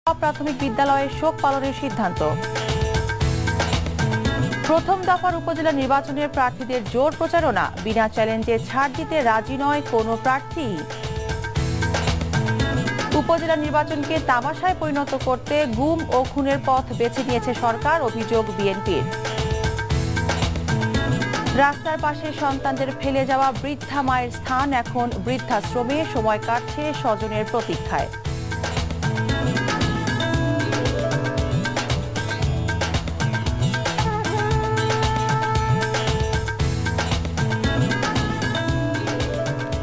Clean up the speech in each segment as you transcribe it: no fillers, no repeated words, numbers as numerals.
প্রাথমিক বিদ্যালয়ে শোক পালনের সিদ্ধান্ত। প্রথম দফার উপজেলা নির্বাচনের প্রার্থীদের জোর প্রচারণা, বিনা চ্যালেঞ্জে ছাড় দিতে রাজি নয় কোনো প্রার্থী। উপজেলা নির্বাচনকে তামাশায় পরিণত করতে গুম ও খুনের পথ বেছে নিয়েছে সরকার, অভিযোগ বিএনপির। রাস্তার পাশে সন্তানদের ফেলে যাওয়া বৃদ্ধা মায়ের স্থান এখন বৃদ্ধাশ্রমে, সময় কাটছে স্বজনের প্রতীক্ষায়।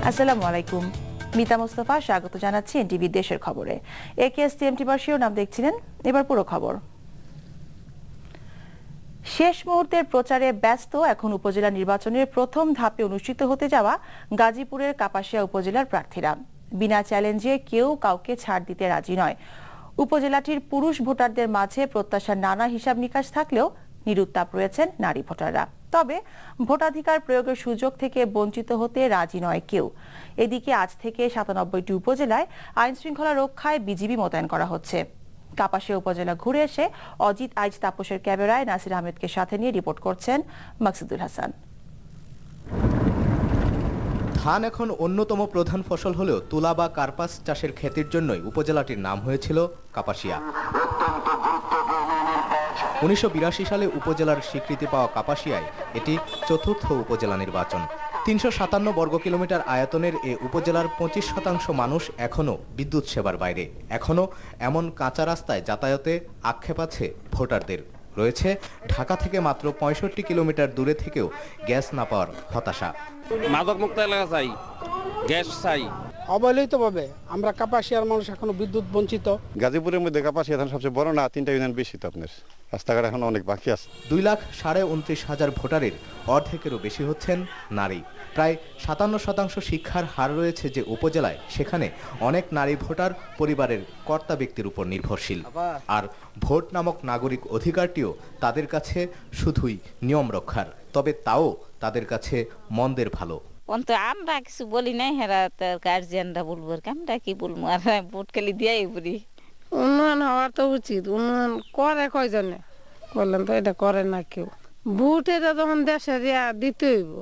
আসসালামু আলাইকুম, মিতা মোস্তফা স্বাগত জানাচ্ছি এনটিভি দেশের খবরে। একেএসটিএমটি বার্ষীয় নাম দেখছিলেন, এবার পুরো খবর। শেষ মুহূর্তের প্রচারে ব্যস্ত এখন উপজেলা নির্বাচনের প্রথম ধাপে অনুষ্ঠিত হতে যাওয়া গাজীপুরের কাপাসিয়া উপজেলার প্রার্থীরা। বিনা চ্যালেঞ্জে কেউ কাউকে ছাড় দিতে রাজি নয়। উপজেলাটির পুরুষ ভোটারদের মাঝে প্রত্যাশার নানা হিসাব নিকাশ থাকলেও নিরুত্তাপ রয়েছেন নারী ভোটাররা। তবে ভোটাধিকার প্রয়োগের সুযোগ থেকে বঞ্চিত হতে রাজি নয় কেউ। এদিকে আজ থেকে ৯৭টি উপজেলায় আইন শৃঙ্খলা রক্ষায় বিজিবি মোতায়েন করা হচ্ছে। কাপাসিয়া উপজেলা ঘুরে এসে অজিত আইচ তাপসের ক্যামেরায় নাসির আহমেদকে সাথে নিয়ে রিপোর্ট করছেন মাকসুদুল হাসান। ধান এখন অন্যতম প্রধান ফসল হলেও তুলা বা কার্পাস চাষের খ্যাতির জন্যই উপজেলাটির নাম হয়েছিল কাপাসিয়া। ১৯৮২ সালে উপজেলার স্বীকৃতি পাওয়া কাপাসিয়ায় এটি চতুর্থ উপজেলা নির্বাচন। ৩৫৭ বর্গ কিলোমিটার আয়তনের এ উপজেলার ২৫% মানুষ এখনও বিদ্যুৎ সেবার বাইরে। এখনও এমন কাঁচা রাস্তায় যাতায়াতে আক্ষেপ আছে ভোটারদের। রয়েছে ঢাকা থেকে মাত্র ৬৫ কিলোমিটার দূরে থেকেও গ্যাস না পাওয়ার হতাশা। মাদক মুক্ত এলাকা চাই, গ্যাস চাই। অবহেলিতভাবে আমরা কাপাসিয়ার মানুষ এখনো বিদ্যুৎ বঞ্চিত। গাজীপুরের মধ্যে কাপাসিয়া ধান সবচেয়ে বড় না, 3টা ইউনিয়ন বেশি, তো আপনার রাস্তাঘাট এখন অনেক বাকি আছে। ২,২৯,০০০ ভোটারের অর্ধেকেরও বেশি হচ্ছেন নারী। প্রায় ৫৭% শিক্ষার হার রয়েছে যে উপজেলায়, সেখানে অনেক নারী ভোটার পরিবারের কর্তা ব্যক্তির উপর নির্ভরশীল। আর ভোট নামক নাগরিক অধিকারটিও তাদের কাছে শুধুই নিয়ম রক্ষার, তবে তাও তাদের কাছে মন্দের ভালো। অন্তত আমরা কিছু বলি নাই, হেরা তার গার্জিয়ানরা বলবো, আমরা কি বলবো, আর ভোট খালি দিয়াই বলি। উন্নয়ন হওয়ার তো উচিত, উন্নয়ন করে কয়জনে, বললেন তো এটা করে না কেউ। ভোট এটা তখন দেশের দিতে হইব।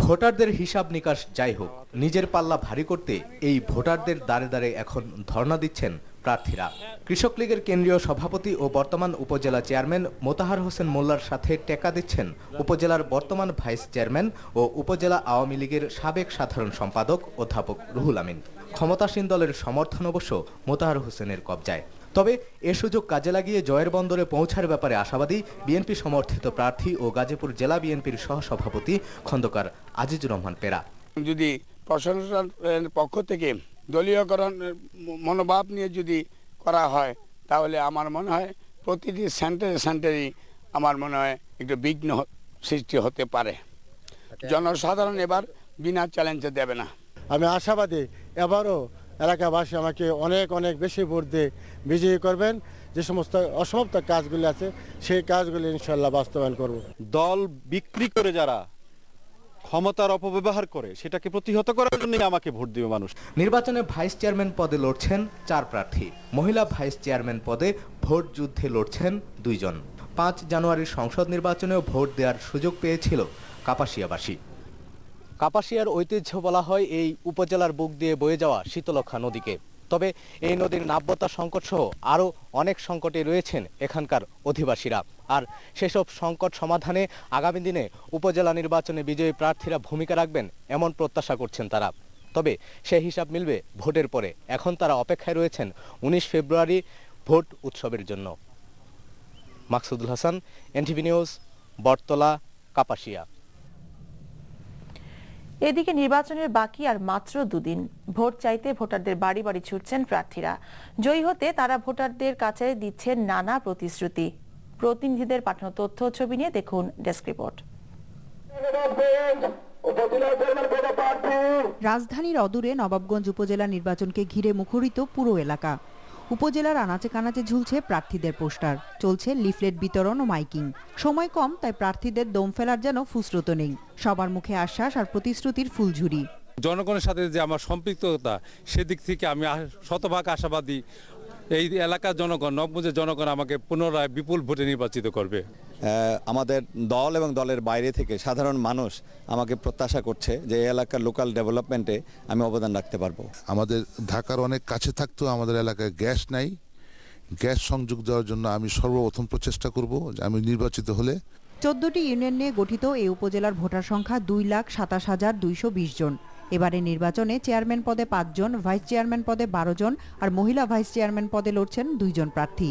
ভোটারদের হিসাব নিকাশ যাই হোক, নিজের পাল্লা ভারী করতে এই ভোটারদের দ্বারে দ্বারে এখন ধর্ণা দিচ্ছেন প্রার্থীরা। কৃষক লীগের কেন্দ্রীয় সভাপতি ও বর্তমান উপজেলা চেয়ারম্যান মোতাহার হোসেন মোল্লার সাথে টেকা দিচ্ছেন উপজেলার বর্তমান ভাইস চেয়ারম্যান ও উপজেলা আওয়ামী লীগের সাবেক সাধারণ সম্পাদক অধ্যাপক রুহুল আমিন। ক্ষমতাসীন দলের সমর্থন অবশ্য মোতাহার হোসেনের কবজায়। তবে এ সুযোগ কাজে লাগিয়ে জয়ের বন্দরে পৌঁছার ব্যাপারে আশাবাদী বিএনপি সমর্থিত প্রার্থী ও গাজীপুর জেলা বিএনপির সহসভাপতি খন্দকার আজিজুর রহমান পেরা। যদি প্রশাসনের পক্ষ থেকে দলীয়করণ মনোভাব নিয়ে যদি করা হয়, তাহলে আমার মনে হয় প্রতিটি সেন্টারেই আমার মনে হয় একটু বিঘ্ন সৃষ্টি হতে পারে। জনসাধারণ এবার বিনা চ্যালেঞ্জে দেবে না। আমি আশাবাদী এবারও এলাকাবাসী আমাকে অনেক অনেক বেশি ভোট দিয়ে বিজয়ী করবেন। যে সমস্ত অসমাপ্ত কাজগুলি আছে সেই কাজগুলি ইনশাল্লাহ বাস্তবায়ন করব। দল বিক্রি করে যারা ক্ষমতার অপব্যবহার করে, সেটাকে প্রতিহত করার জন্য আমাকে ভোট দিবে মানুষ। নির্বাচনে ভাইস চেয়ারম্যান পদে লড়ছেন 4 প্রার্থী। মহিলা ভাইস চেয়ারম্যান পদে ভোট যুদ্ধে লড়ছেন 2 জন। 5 জানুয়ারির সংসদ নির্বাচনেও ভোট দেওয়ার সুযোগ পেয়েছিল কাপাসিয়াবাসী। কাপাসিয়ার ঐতিহ্য বলা হয় এই উপজেলার বুক দিয়ে বয়ে যাওয়া শীতলক্ষা নদীকে। তবে এই নদীর নাব্যতা সংকট সহ আরও অনেক সংকটে রয়েছেন এখানকার অধিবাসীরা। আর সেসব সংকট সমাধানে আগামী দিনে উপজেলা নির্বাচনে বিজয়ী প্রার্থীরা ভূমিকা রাখবেন এমন প্রত্যাশা করছেন তারা। তবে সেই হিসাব মিলবে ভোটের পরে। এখন তারা অপেক্ষায় রয়েছেন 19 ফেব্রুয়ারি ভোট উৎসবের জন্য। মাকসুদুল হাসান, এনটিভি নিউজ, বটতলা, কাপাসিয়া। এদিকে নির্বাচনের বাকি আর মাত্র 2 দিন। ভোট চাইতে ভোটারদের বাড়ি বাড়ি ছুটছেন প্রার্থীরা। জয়ী হতে তারা ভোটারদের কাছে দিচ্ছেন নানা প্রতিশ্রুতি। প্রতিনিধিদের পাঠানো তথ্য ছবি নিয়ে দেখুন ডেস্ক রিপোর্ট। রাজধানীর অদূরে নবাবগঞ্জ উপজেলা নির্বাচনকে ঘিরে মুখরিত পুরো এলাকা। উপজেলার আনাচে কানাচে ঝুলছে প্রার্থীদের পোস্টার, চলছে লিফলেট বিতরণ ও মাইকিং। সময় কম, তাই প্রার্থীদের দম ফেলার যেন ফুসরত নেই। সবার মুখে আশ্বাস আর প্রতিশ্রুতির ফুলঝুরি। জনগণের সাথে যে আমার সম্পৃক্ততা, সেদিক থেকে আমি শতভাগ আশাবাদী এই এলাকার জনগণ, নবগঞ্জের জনগণ আমাকে পুনরায় বিপুল ভোটে নির্বাচিত করবে। আমাদের দল এবং দলের বাইরে থেকে সাধারণ মানুষ আমাকে প্রত্যাশা করছে যে এই এলাকার লোকাল ডেভেলপমেন্টে আমি অবদান রাখতে পারবো। আমাদের ঢাকার অনেক কাছে থাকতেও আমাদের এলাকায় গ্যাস নাই। গ্যাস সংযোগ দেওয়ার জন্য আমি সর্বপ্রথম প্রচেষ্টা করব যে আমি নির্বাচিত হলে। 14টি ইউনিয়ন নিয়ে গঠিত এই উপজেলার ভোটার সংখ্যা 2,27,220 জন। এবারে নির্বাচনে চেয়ারম্যান পদে 5 জন, ভাইস চেয়ারম্যান পদে 12 জন আর মহিলা ভাইস চেয়ারম্যান পদে লড়ছেন 2 জন প্রার্থী।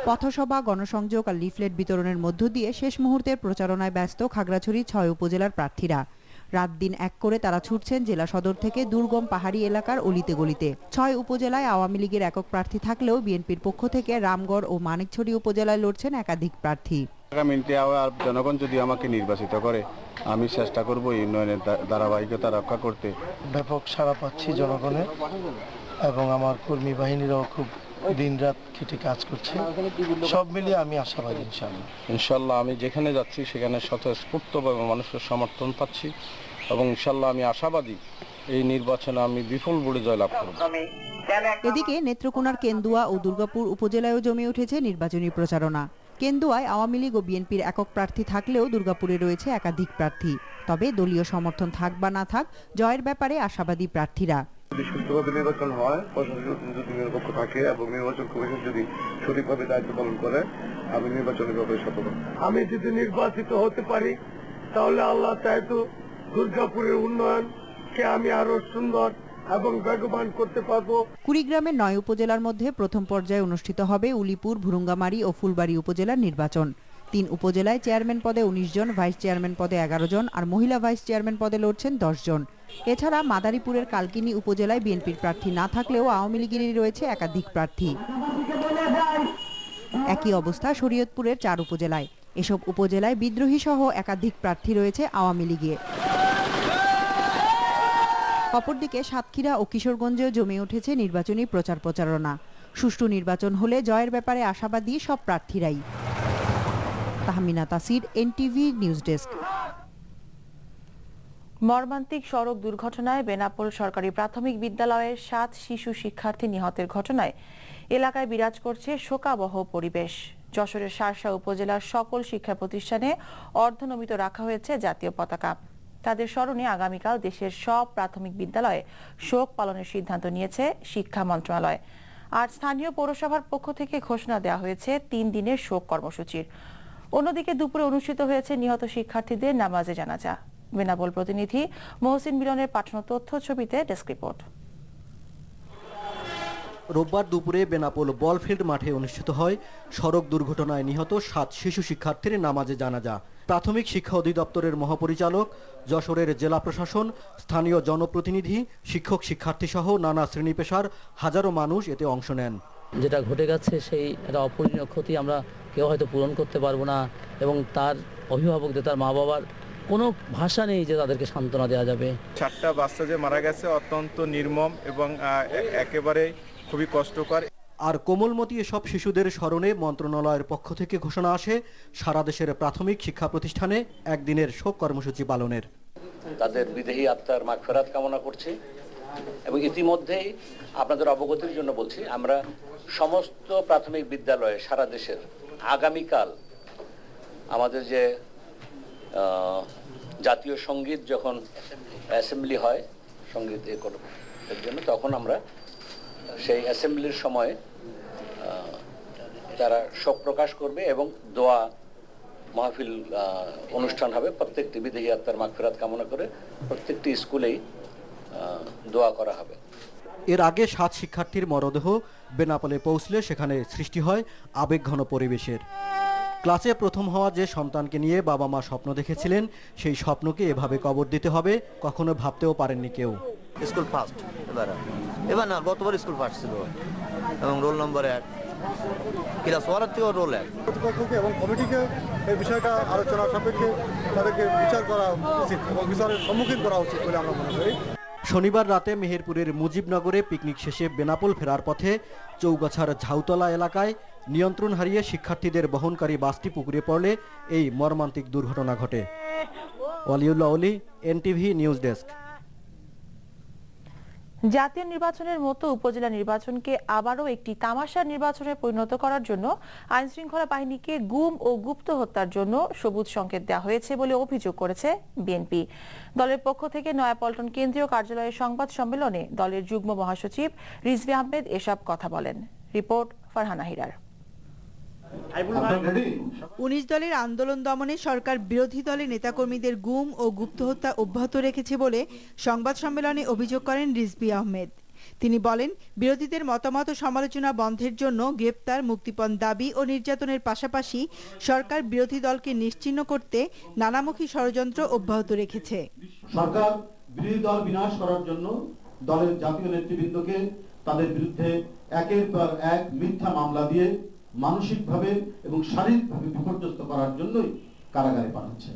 পথসভা, গণসংযোগ আর লিফলেট বিতরণের মধ্য দিয়ে শেষ মুহূর্তের প্রচারণায় ব্যস্ত খাগড়াছড়ি 6 উপজেলার প্রার্থীরা। রাত দিন এক করে তারা ছুটছেন জেলা সদর থেকে দুর্গম পাহাড়ি এলাকার অলিতে গলিতে। 6 উপজেলায় আওয়ামী লীগের একক প্রার্থী থাকলেও বিএনপির পক্ষ থেকে রামগড় ও মানিকছড়ি উপজেলায় লড়ছেন একাধিক প্রার্থী। আগামীতে জনগণ যদি আমাকে নির্বাচিত করে আমি চেষ্টা করব উন্নয়নের ধারাবাহিকতা রক্ষা করতে। ব্যাপক সাড়া পাচ্ছি জনগণের এবং আমার কর্মী বাহিনীরাও খুব দিনরাত খেটে কাজ করছে। সব মিলিয়ে আমি আশাবাদী ইনশাল্লাহ আমি যেখানে যাচ্ছি সেখানে স্বতঃস্ফূর্তভাবে মানুষের সমর্থন পাচ্ছি এবং ইনশাল্লাহ আমি আশাবাদী এই নির্বাচনে আমি বিপুল ভোটে জয়লাভ করব। এদিকে নেত্রকোনার কেন্দুয়া ও দুর্গাপুর উপজেলায়ও জমে উঠেছে নির্বাচনী প্রচারণা। কেন্দুয়ায় আওয়ামী লীগ ও বিএনপির একক প্রার্থী থাকলেও দুর্গাপুরে রয়েছে একাধিক প্রার্থী। তবে দলীয় সমর্থন থাক বা না থাক, জয়ের ব্যাপারে আশাবাদী প্রার্থীরা। যদি সুষ্ঠুভাবে নির্বাচন হয়, প্রশাসন যদি নিরপেক্ষ থাকে এবং নির্বাচন কমিশন যদি সঠিকভাবে দায়িত্ব পালন করে, আমি নির্বাচনের ব্যাপারে সতর্ক। আমি যদি নির্বাচিত হতে পারি তাহলে আল্লাহ চাইতো দুর্গাপুরের উন্নয়নকে আমি আরো সুন্দর এবং বেগবান করতে পারবো। কুড়িগ্রামের 9 উপজেলার মধ্যে প্রথম পর্যায়ে অনুষ্ঠিত হবে উলিপুর, ভুরুঙ্গামারী ও ফুলবাড়ী উপজেলার নির্বাচন। 3 উপজেলায় চেয়ারম্যান পদে 19 জন, ভাইস চেয়ারম্যান পদে 11 জন আর মহিলা ভাইস চেয়ারম্যান পদে লড়ছেন 10 জন। এছাড়া মাদারীপুরের কালকিনি উপজেলায় বিএনপির প্রার্থী না থাকলেও আওয়ামী লীগেরই রয়েছে একাধিক প্রার্থী। একই অবস্থা শরীয়তপুরের 4 উপজেলায়। এসব উপজেলায় বিদ্রোহী সহ একাধিক প্রার্থী রয়েছে আওয়ামী লীগের। অপরদিকে সাতক্ষীরা ও কিশোরগঞ্জেও জমে উঠেছে নির্বাচনী প্রচারণা। সুষ্ঠু নির্বাচন হলে জয়ের ব্যাপারে আশাবাদী সব প্রার্থীরাই। তাহমিনা তাসির, এনটিভি নিউজ ডেস্ক। মর্মান্তিক সড়ক দুর্ঘটনায় বেনাপোল সরকারি প্রাথমিক বিদ্যালয়ের 7 শিশু শিক্ষার্থী নিহতের ঘটনায় এলাকায় বিরাজ করছে শোকাবহ পরিবেশ। যশোরের শার্শা উপজেলার সকল শিক্ষা প্রতিষ্ঠানে অর্ধনমিত রাখা হয়েছে জাতীয় পতাকা। তাদের স্মরণে আগামীকাল দেশের সব প্রাথমিক বিদ্যালয়ে শোক পালনের সিদ্ধান্ত নিয়েছে শিক্ষা মন্ত্রণালয়। আর স্থানীয় পৌরসভার পক্ষ থেকে ঘোষণা দেওয়া হয়েছে 3 দিনের শোক কর্মসূচির। অন্যদিকে দুপুরে অনুষ্ঠিত হয়েছে নিহত শিক্ষার্থীদের নামাজে জানাজা। বেনাপোল প্রতিনিধি মহসিন মিলনের পাঠানো তথ্য ছবিতে ডেস্ক রিপোর্ট। রোববার দুপুরে বেনাপোল বলফিল্ড মাঠে অনুষ্ঠিত হয় সড়ক দুর্ঘটনায় নিহত 7 শিশু শিক্ষার্থীর নামাজে জানাজা। প্রাথমিক শিক্ষা অধিদপ্তরের মহাপরিচালক, যশোরের জেলা প্রশাসন, স্থানীয় জনপ্রতিনিধি, শিক্ষক শিক্ষার্থী সহ নানা শ্রেণী পেশার হাজারো মানুষ এতে অংশ নেন। যেটা ঘটে গেছে সেই একটা অপূরণীয় ক্ষতি আমরা কেউ হয়তো পূরণ করতে পারবো না এবং তার অভিভাবকদের, তার মা বাবার কোনো ভাষা নেই যে তাদেরকে সান্ত্বনা দেওয়া যাবে। 4টা বাচ্চা যে মারা গেছে অত্যন্ত নির্মম এবং একেবারে খুবই কষ্টকর। আর কোমলমতি এসব শিশুদের স্মরণে মন্ত্রণালয়ের পক্ষ থেকে ঘোষণা আসে সারা দেশের প্রাথমিক শিক্ষা প্রতিষ্ঠানে একদিনের শোক কর্মসূচি পালনের। তাদের বিদেহী আত্মার মাগফিরাত কামনা করছি এবং ইতিমধ্যেই আপনাদের অবগতির জন্য বলছি, আমরা সমস্ত প্রাথমিক বিদ্যালয়ে সারা দেশের আগামীকাল আমাদের যে জাতীয় সঙ্গীত যখন অ্যাসেম্বলি হয় সঙ্গীত এর জন্য, তখন আমরা সেই অ্যাসেম্বলির সময় তারা শোক প্রকাশ করবে এবং দোয়া মাহফিল অনুষ্ঠান হবে। প্রত্যেকটি বিদেহী আত্মার মাগফিরাত কামনা করে প্রত্যেকটি স্কুলেই দোয়া করা হবে। এর আগে 7 শিক্ষার্থীর মরদেহ বেনাপোলে পৌঁছলে সেখানে সৃষ্টি হয় আবেগঘন পরিবেশের। ক্লাসে প্রথম হওয়া যে সন্তানকে নিয়ে বাবা মা স্বপ্ন দেখেছিলেন, সেই স্বপ্নকে এভাবে কবর দিতে হবে কখনো ভাবতেও পারেননি কেউ। স্কুল ফার্স্ট এবার না, গতবার স্কুল ফার্স্ট ছিল এবং রোল নম্বর 1, ক্লাস 1 থেকে রোল 1। কর্তৃপক্ষকে এবং কমিটিকে এই বিষয়টা আলোচনা সাপেক্ষে তাদেরকে বিচার করা উচিত এবং বিচারের সম্মুখীন করা উচিত বলে আমরা মনে করি। শনিবার রাতে মেহেরপুরের মুজিবনগরে পিকনিক শেষে বেনাপোল ফেরার পথে চৌগাছার ঝাউতলা এলাকায় নিয়ন্ত্রণ হারিয়ে শিক্ষার্থীদের বহনকারী বাসটি পুকুরে পড়লে এই মর্মান্তিক দুর্ঘটনা ঘটে। ওয়ালিউল্লাহ অলি, এনটিভি নিউজ ডেস্ক। জাতীয় নির্বাচনের মতো উপজেলা নির্বাচনকে আবারও একটি তামাশা নির্বাচনে পরিণত করার জন্য আইনশৃঙ্খলা বাহিনীকে গুম ও গুপ্ত হত্যার জন্য সবুজ সংকেত দেওয়া হয়েছে বলে অভিযোগ করেছে বিএনপি। দলের পক্ষ থেকে নয়াপল্টন কেন্দ্রীয় কার্যালয়ের সংবাদ সম্মেলনে দলের যুগ্ম মহাসচিব রিজভী আহমেদ এসব কথা বলেন। রিপোর্ট ফারহানা হিরার। 19 দলের আন্দোলন দমনে সরকার বিরোধী দলের নেতাকর্মীদের গুম ও গুপ্ত হত্যা অব্যাহত রেখেছে বলে সংবাদ সম্মেলনে অভিযোগ করেন রিজভী আহমেদ। তিনি বলেন, বিরোধীদের মতামত ও সমালোচনা বন্ধের জন্য গ্রেপ্তার, মুক্তিপণ দাবি ও নির্যাতনের পাশাপাশি সরকার বিরোধী দলকে নিশ্চিহ্ন করতে নানামুখী ষড়যন্ত্র অব্যাহত রেখেছে। সরকার বিরোধী দল বিনাশ করার জন্য দলের জাতীয় নেতৃবৃন্দকে তাদের বিরুদ্ধে একের পর এক মিথ্যা মামলা দিয়ে মানসিকভাবে এবং শারীরিকভাবে বিপর্যস্ত করার জন্যই কারাগারে পাঠাচ্ছেন।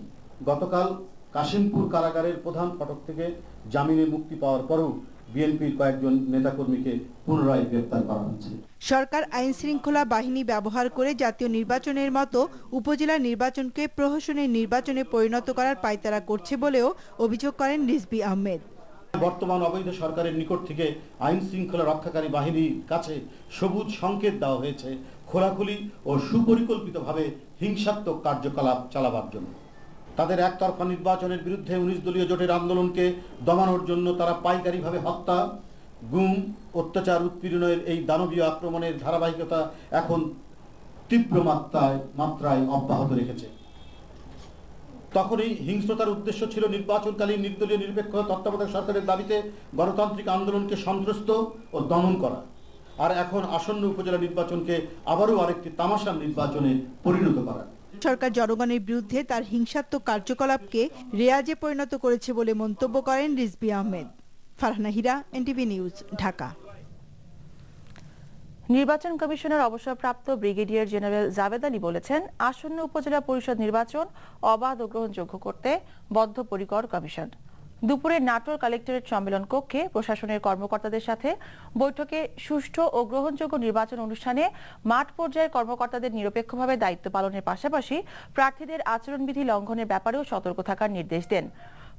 গতকাল কাশিমপুর কারাগারের প্রধান ফটক থেকে জামিনে মুক্তি পাওয়ার পরেও বিএনপির কয়েকজন নেতাকর্মীকে পুনরায় গ্রেপ্তার করা হয়েছে। সরকার আইন শৃঙ্খলা বাহিনী ব্যবহার করে জাতীয় নির্বাচনের মতো উপজেলা নির্বাচনকে প্রহসনের নির্বাচনে পরিণত করার পায়তারা করছে বলেও অভিযোগ করেন রিজভী আহমেদ। বর্তমান অবৈধ সরকারের নিকট থেকে আইন শৃঙ্খলা রক্ষাকারী বাহিনীর কাছে সবুজ সংকেত দেওয়া হয়েছে খোলাখুলি ও সুপরিকল্পিতভাবে হিংসাত্মক কার্যকলাপ চালাবার জন্য। তাদের একতরফা নির্বাচনের বিরুদ্ধে 19 দলীয় জোটের আন্দোলনকে দমানোর জন্য তারা পাইকারিভাবে হত্যা, গুম, অত্যাচার, উৎপীড়নের এই দানবীয় আক্রমণের ধারাবাহিকতা এখন তীব্র মাত্রায় অব্যাহত রেখেছে। তখনই হিংস্রতার উদ্দেশ্য ছিল নির্বাচনকালীন নির্দলীয় নিরপেক্ষ তত্ত্বাবধায়ক সরকারের দাবিতে গণতান্ত্রিক আন্দোলনকে সন্ত্রস্ত ও দমন করা। আর এখন আসন্ন উপজেলা নির্বাচনকে আবারও আরেকটি তামাশার নির্বাচনে পরিণত করা। সরকার জনগণের বিরুদ্ধে তার হিংসাত্মক কার্যকলাপকে রেয়াজে পরিণত করেছে বলে মন্তব্য করেন রিজভী আহমেদ। ফারহানা হিরা, এনটিভি নিউজ, ঢাকা। নির্বাচন কমিশনের অবসরপ্রাপ্ত ব্রিগেডিয়ার জেনারেল জাভেদ আলী বলেছেন, আসন্ন উপজেলা পরিষদ নির্বাচন অবাধ ও গ্রহণযোগ্য করতে বদ্ধপরিকর কমিশন। দুপুরে নাটোর কালেক্টরেট সম্মেলন কক্ষে প্রশাসনের কর্মকর্তাদের সাথে বৈঠকে সুষ্ঠু ও গ্রহণযোগ্য নির্বাচন অনুষ্ঠানে মাঠ পর্যায়ের কর্মকর্তাদের নিরপেক্ষভাবে দায়িত্ব পালনের পাশাপাশি প্রার্থীদের আচরণবিধি লঙ্ঘনের ব্যাপারেও সতর্ক থাকার নির্দেশ দেন।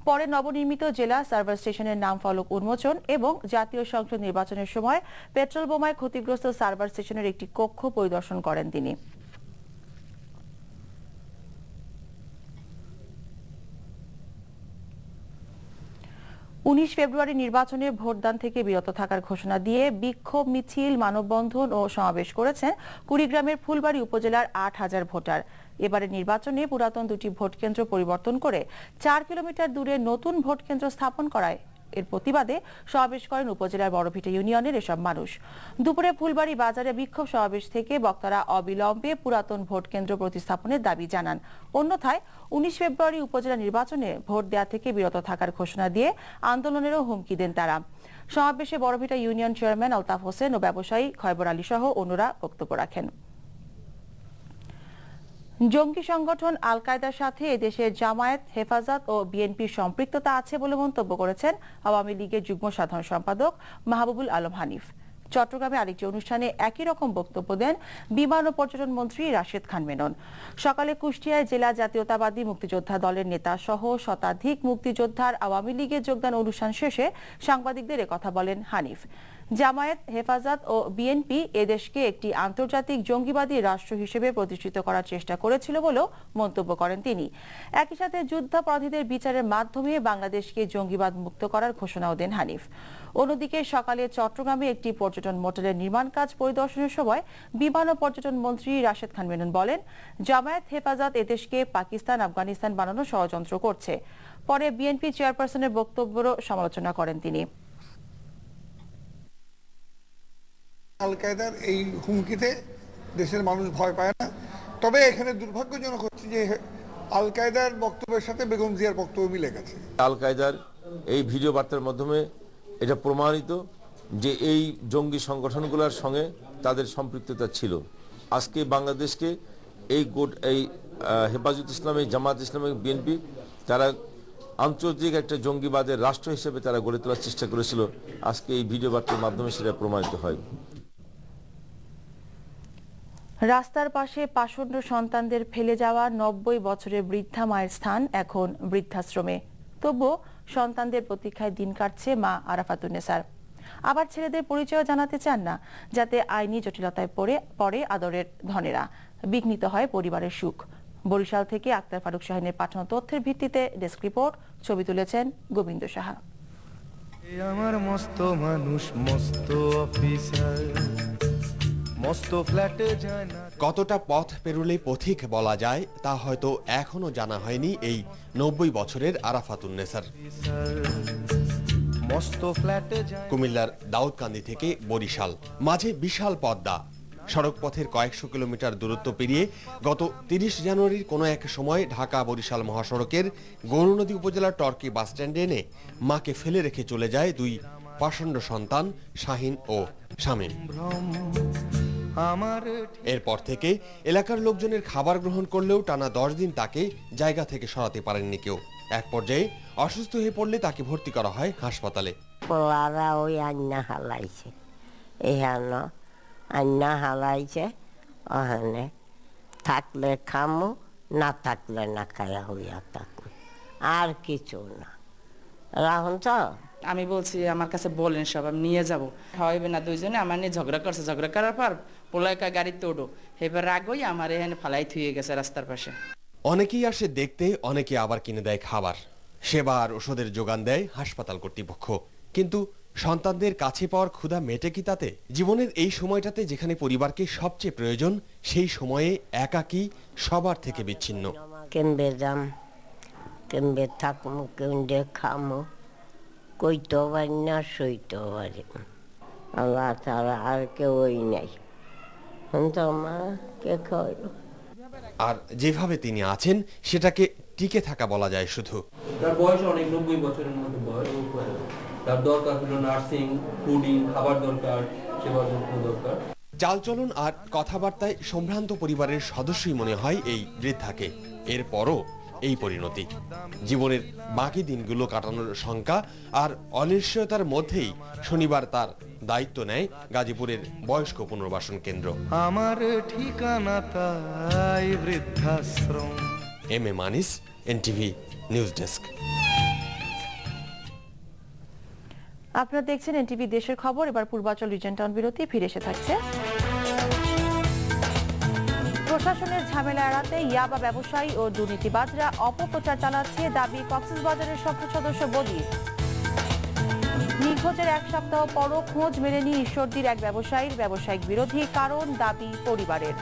পরে নবনির্মিত জেলা সার্ভার স্টেশনের নাম ফলক উন্মোচন এবং জাতীয় সংসদ নির্বাচনের সময় পেট্রোল বোমায় ক্ষতিগ্রস্ত সার্ভার স্টেশনের একটি কক্ষ পরিদর্শন করেন তিনি। 19 ফেব্রুয়ারি নির্বাচনে ভোটদান থেকে বিরত থাকার ঘোষণা দিয়ে বিক্ষোভ মিছিল, মানববন্ধন ও সমাবেশ করেছেন কুড়িগ্রামের ফুলবাড়ী উপজেলার 8000 ভোটার। এবারে নির্বাচনে পুরাতন দুটি ভোটকেন্দ্র পরিবর্তন করে 4 কিলোমিটার দূরে নতুন ভোটকেন্দ্র স্থাপন করায় এর প্রতিবাদে সমাবেশ করেন উপজেলার বড়ভিটা ইউনিয়নের এসব মানুষ। দুপুরে ফুলবাড়ী বাজারে বিক্ষোভ সমাবেশ থেকে বক্তারা অবিলম্বে পুরাতন ভোটকেন্দ্র প্রতিস্থাপনের দাবি জানান। অন্যথায় 19 ফেব্রুয়ারি উপজেলা নির্বাচনে ভোট দেওয়া থেকে বিরত থাকার ঘোষণা দিয়ে আন্দোলনেরও হুমকি দেন তারা। সমাবেশে বড়ভিটা ইউনিয়ন চেয়ারম্যান আলতাফ হোসেন ও ব্যবসায়ী খয়বর আলী সহ অন্যরা বক্তব্য রাখেন। জঙ্গি সংগঠন আল কায়দার সাথে এদেশের জামায়াত, হেফাজত ও বিএনপির সম্পৃক্ততা আছে বলে মন্তব্য করেছেন আওয়ামী লীগের যুগ্ম সাধারণ সম্পাদক মাহবুবুল আলম হানিফ। চট্টগ্রামে আরেকটি অনুষ্ঠানে একই রকম বক্তব্য দেন বিমান ও পর্যটন মন্ত্রী রাশেদ খান মেনন। সকালে কুষ্টিয়ায় জেলা জাতীয়তাবাদী মুক্তিযোদ্ধা দলের নেতা সহ শতাধিক মুক্তিযোদ্ধার আওয়ামী লীগে যোগদান অনুষ্ঠান শেষে সাংবাদিকদের একথা বলেন হানিফ। জামায়াত, হেফাজত ও বিএনপি এদেশকে একটি আন্তর্জাতিক জঙ্গিবাদী রাষ্ট্র হিসেবে প্রতিষ্ঠিত করার চেষ্টা করেছিল বলেও মন্তব্য করেন তিনি। একই সাথে যুদ্ধাপরাধীদের বিচারের মাধ্যমে বাংলাদেশকে জঙ্গিবাদ মুক্ত করার ঘোষণাও দেন হানিফ। অন্যদিকে সকালে চট্টগ্রামে একটি পর্যটন মোটেলের নির্মাণ কাজ পরিদর্শনের সময় বিমান ও পর্যটন মন্ত্রী রাশেদ খান মেনন বলেন, জামায়াত, হেফাজত এদেশকে পাকিস্তান, আফগানিস্তান বানানোর ষড়যন্ত্র করছে। পরে বিএনপি চেয়ারপারসনের বক্তব্যেরও সমালোচনা করেন তিনি। আল কায়দার এই হুমকিতে দেশের মানুষ ভয় পায় না। তবে এখানে দুর্ভাগ্যজনক হচ্ছে যে আল কায়দার বক্তব্যের সাথে বেগম জিয়ার বক্তব্য মিলে গেছে। আল কায়দার এই ভিডিও বার্তার মাধ্যমে এটা প্রমাণিত যে এই জঙ্গি সংগঠনগুলোর সঙ্গে তাদের সম্পৃক্ততা ছিল। আজকে বাংলাদেশকে এই হেফাজত ইসলামী, জামাত ইসলামী, বিএনপি তারা আন্তর্জাতিক একটা জঙ্গিবাদের রাষ্ট্র হিসেবে তারা গড়ে তোলার চেষ্টা করেছিল। আজকে এই ভিডিও বার্তার মাধ্যমে সেটা প্রমাণিত হয়। রাস্তার পাশে পাষণ্ড সন্তানদের ফেলে যাওয়া 90 বছরের বৃদ্ধা মায়ের স্থান এখন বৃদ্ধাশ্রমে। তবুও সন্তানদের প্রতীক্ষায় দিন কাটছে মা আরাফাতুন্নেসার। আবার ছেলেদের পরিচয় জানাতে চান না, যাতে আইনি জটিলতায় পড়ে আদরের ধনেরা, বিঘ্নিত হয় পরিবারের সুখ। বরিশাল থেকে আক্তার ফারুক শাহিনের পাঠানো তথ্যের ভিত্তিতে ডেস্ক রিপোর্ট, ছবি তুলেছেন গোবিন্দ সাহা। আমার মস্ত মানুষ মস্ত অফিসার মস্ত ফ্ল্যাটে যায় না। কতটা পথ পেরুলে পথিক বলা যায় তা হয়তো এখনো জানা হয়নি এই 90 বছরের আরাফাতুন্নেসার। মস্ত ফ্ল্যাটে যায়। কুমিল্লার দাউদকান্দি থেকে বরিশাল, মাঝে বিশাল পদ্মা। সড়ক পথের কয়েকশো কিলোমিটার দূরত্ব পেরিয়ে গত 30 জানুয়ারির কোনো এক সময় ঢাকা বরিশাল মহাসড়কের গৌরনদী উপজেলার টর্কি বাসস্ট্যান্ডে এনে মাকে ফেলে রেখে চলে যায় দুই পাষণ্ড সন্তান শাহিন ও শামীম। এরপর থেকে এলাকার লোকজনের খাবার গ্রহণ করলেও টানা 10 দিন তাকে জায়গা থেকে সরাতে পারেননি কেউ। এক পর্যায়ে অসুস্থ হয়ে পড়লে তাকে ভর্তি করা হয় হাসপাতালে। ওই আন্না হালাইছে, এখানে আন্না হালাইছে, ওখানে থাকলে খামো, না থাকলে না খায়া হইয়া থাকো, আর কিছু না। রাহুন তো আমি বলছি আমার কাছে বলেন সব, আমি নিয়ে যাব। খাওয়াইবে না, দুইজনে আমার নিয়ে ঝগড়া করছে। ঝগড়া করার পর পোলাইকা গাড়িতে ওঠো, এবার রাগই আমার এখানে ফালাই থুয়ে গেছে রাস্তার পাশে। অনেকেই আসে দেখতে, অনেকে আবার কিনে দেয় খাবার। সেবা আর ওষুধের যোগান দেয় হাসপাতাল কর্তৃপক্ষ। কিন্তু সন্তানদের কাছে পাওয়ার ক্ষুধা মেটে কি তাতে? জীবনের এই সময়টাতে যেখানে পরিবারকে সবচেয়ে প্রয়োজন, সেই সময়ে একাকী, সবার থেকে বিচ্ছিন্ন। কেমবে যাম, কেমবে থাকমু, কেমবে খামু, কইতেও পারি না, সইতেও পারি না। আল্লাহ ছাড়া আর কেউই নেই। তো আমার কে খাওয়াইল? আর যেভাবে তিনি আছেন সেটাকে টিকে থাকা বলা যায় শুধু। তার বয়স অনেক, 90 বছরের মতো বয়স। তার দরকার হলো নার্সিং, ফুডিং, খাবার দরকার, সেবা যত্ন দরকার। চালচলন আর কথাবার্তায় সম্ভ্রান্ত পরিবারের সদস্যই মনে হয় এই বৃদ্ধাকে। এরপরও এই পরিণতি। জীবনের বাকি দিনগুলো কাটানোর শঙ্কা আর অনিশ্চয়তার মধ্যেই শনিবার তার দায়িত্ব নেয় গাজীপুরের বয়স্ক পুনর্বাসন কেন্দ্র। আমার ঠিকানা তাই বৃদ্ধাশ্রম। M A Manis, NTV news desk. আপনারা দেখছেন এনটিভি দেশের খবর। এবার পূর্বাচল রিজন টাউন বিরতি, ফিরে এসে থাকছে। প্রশাসনের ঝামেলা এড়াতে ইয়াবা ব্যবসায়ী ও দুর্নীতিবাজরা অপপ্রচার চালাচ্ছে দাবি কক্সবাজারের সংসদ সদস্য বদির। নিখোঁজের 1 সপ্তাহ পরও খোঁজ মেলেনি ঈশ্বরদীর এক ব্যবসায়ীর। ব্যবসায়িক বিরোধী কারণ দাবি পরিবারের।